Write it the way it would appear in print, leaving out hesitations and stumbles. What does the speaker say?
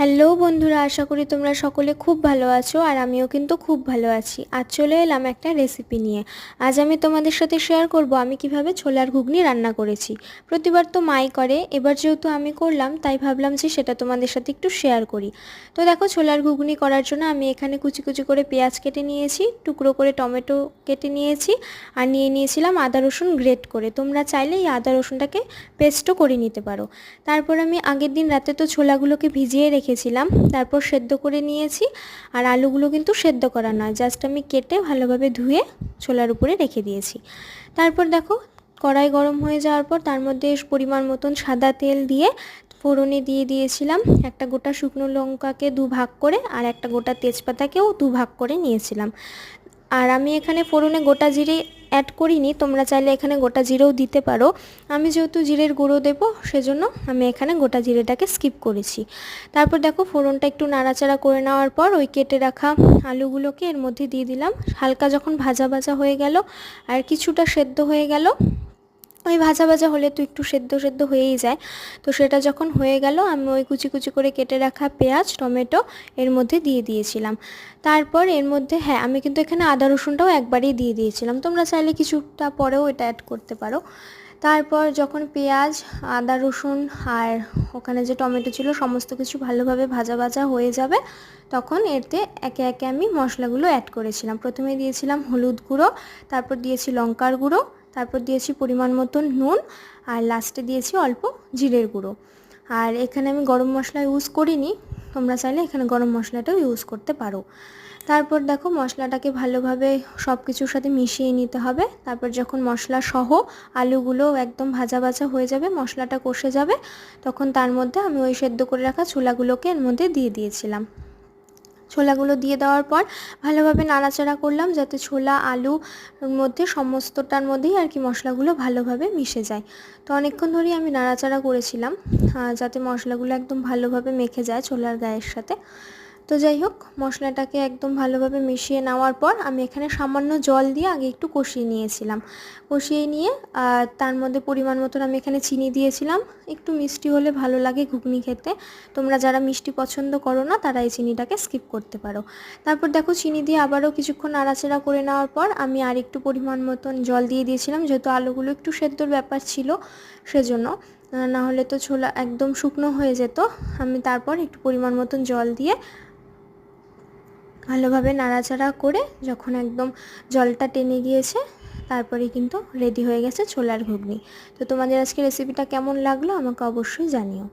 Hello বন্ধুরা, আশা করি তোমরা সকলে খুব ভালো আছো। আর আমিও কিন্তু খুব ভালো আছি। আজ চলে এলাম একটা রেসিপি নিয়ে। আজ আমি তোমাদের সাথে শেয়ার করব আমি কিভাবে ছোলার ঘুগনি রান্না করেছি। প্রতিবার তো মাই করে, এবার যেহেতু আমি করলাম তাই ভাবলাম যে সেটা তোমাদের সাথে একটু শেয়ার করি। তো দেখো, ছোলার ঘুগনি করার জন্য আমি এখানে কুচি কুচি করে পেঁয়াজ কেটে নিয়েছি, টুকরো করে টমেটো কেটে নিয়েছি, আর নিয়ে নিয়েছিলাম আদা রসুন গ্রেট করে। তোমরা চাইলে এই আদা রসুনটাকে পেস্টও করে নিতে পারো। তারপর আমি আগের দিন রাতে তো ছোলাগুলোকে ভিজিয়ে রেখেছিলাম, তারপর সেদ্ধ করে নিয়েছি। আর আলুগুলো কিন্তু সেদ্ধ করা নয়, জাস্ট আমি কেটে ভালোভাবে ধুয়ে ছোলার উপরে রেখে দিয়েছি। তারপর দেখো, কড়াই গরম হয়ে যাওয়ার পর তার মধ্যে পরিমাণ মতন সাদা তেল দিয়ে ফোড়নে দিয়ে দিয়েছিলাম একটা গোটা শুকনো লঙ্কাকে দুভাগ করে, আর একটা গোটা তেজপাতাকেও দুভাগ করে নিয়েছিলাম। আর আমি এখানে ফোড়নে গোটা জিরে অ্যাড করিনি, তোমরা চাইলে এখানে গোটা জিরেও দিতে পারো। আমি যেহেতু জিরের গুঁড়ো দেবো সেজন্য আমি এখানে গোটা জিরেটাকে স্কিপ করেছি। তারপর দেখো, ফোড়নটা একটু নাড়াচাড়া করে নেওয়ার পর ওই কেটে রাখা আলুগুলোকে এর মধ্যে দিয়ে দিলাম। হালকা যখন ভাজা ভাজা হয়ে গেল আর কিছুটা সেদ্ধ হয়ে গেল, ওই ভাজা ভাজা হলে তো একটু সেদ্ধ সেদ্ধ হয়েই যায়, তো সেটা যখন হয়ে গেল আমি ওই কুচি কুচি করে কেটে রাখা পেঁয়াজ টমেটো এর মধ্যে দিয়ে দিয়েছিলাম। তারপর এর মধ্যে আমি কিন্তু এখানে আদা রসুনটাও একবারেই দিয়ে দিয়েছিলাম, তোমরা চাইলে কিছুটা পরেও এটা অ্যাড করতে পারো। তারপর যখন পেঁয়াজ আদা রসুন আর ওখানে যে টমেটো ছিল সমস্ত কিছু ভালোভাবে ভাজা ভাজা হয়ে যাবে, তখন এতে একে একে আমি মশলাগুলো অ্যাড করেছিলাম। প্রথমে দিয়েছিলাম হলুদ গুঁড়ো, তারপর দিয়েছি লঙ্কার গুঁড়ো, তারপর দিয়েছি পরিমাণ মতন নুন, আর লাস্টে দিয়েছি অল্প জিরের গুঁড়ো। আর এখানে আমি গরম মশলা ইউজ করিনি, তোমরা চাইলে এখানে গরম মশলাটাও ইউজ করতে পারো। তারপর দেখো, মশলাটাকে ভালোভাবে সব কিছুর সাথে মিশিয়ে নিতে হবে। তারপর যখন মশলা সহ আলুগুলো একদম ভাজা ভাজা হয়ে যাবে, মশলাটা কষে যাবে, তখন তার মধ্যে আমি ওই সেদ্ধ করে রাখা ছোলাগুলোকে এর মধ্যে দিয়ে দিয়েছিলাম। ছোলাগুলো দিয়ে দেওয়ার পর ভালোভাবে নাড়াচাড়া করলাম, যাতে ছোলা আলুর মধ্যে সমস্তটার মধ্যেই আর কি মশলাগুলো ভালোভাবে মিশে যায়। তো অনেকক্ষণ ধরেই আমি নাড়াচাড়া করেছিলাম যাতে মশলাগুলো একদম ভালোভাবে মেখে যায় ছোলার গায়ের সাথে। তো যাই হোক, মশলাটাকে একদম ভালোভাবে মিশিয়ে নেওয়ার পর আমি এখানে সামান্য জল দিয়ে আগে একটু কষিয়ে নিয়েছিলাম। কষিয়ে নিয়ে তার মধ্যে পরিমাণ মতন আমি এখানে চিনি দিয়েছিলাম। একটু মিষ্টি হলে ভালো লাগে ঘুগনি খেতে, তোমরা যারা মিষ্টি পছন্দ করো না তারা এই চিনিটাকে স্কিপ করতে পারো। তারপর দেখো, চিনি দিয়ে আবারও কিছুক্ষণ নাড়াচাড়া করে নেওয়ার পর আমি আর একটু পরিমাণ মতন জল দিয়ে দিয়েছিলাম, যেহেতু আলুগুলো একটু সেদ্ধর ব্যাপার ছিল সেজন্য, না হলে তো ছোলা একদম শুকনো হয়ে যেত। আমি তারপর একটু পরিমাণ মতন জল দিয়ে ভালোভাবে নাড়াচাড়া করে যখন একদম জলটা টেনে গিয়েছে, তারপরে কিন্তু রেডি হয়ে গেছে ছোলার ঘুগনি। তো তোমাদের আজকে রেসিপিটা কেমন লাগলো আমাকে অবশ্যই জানিও।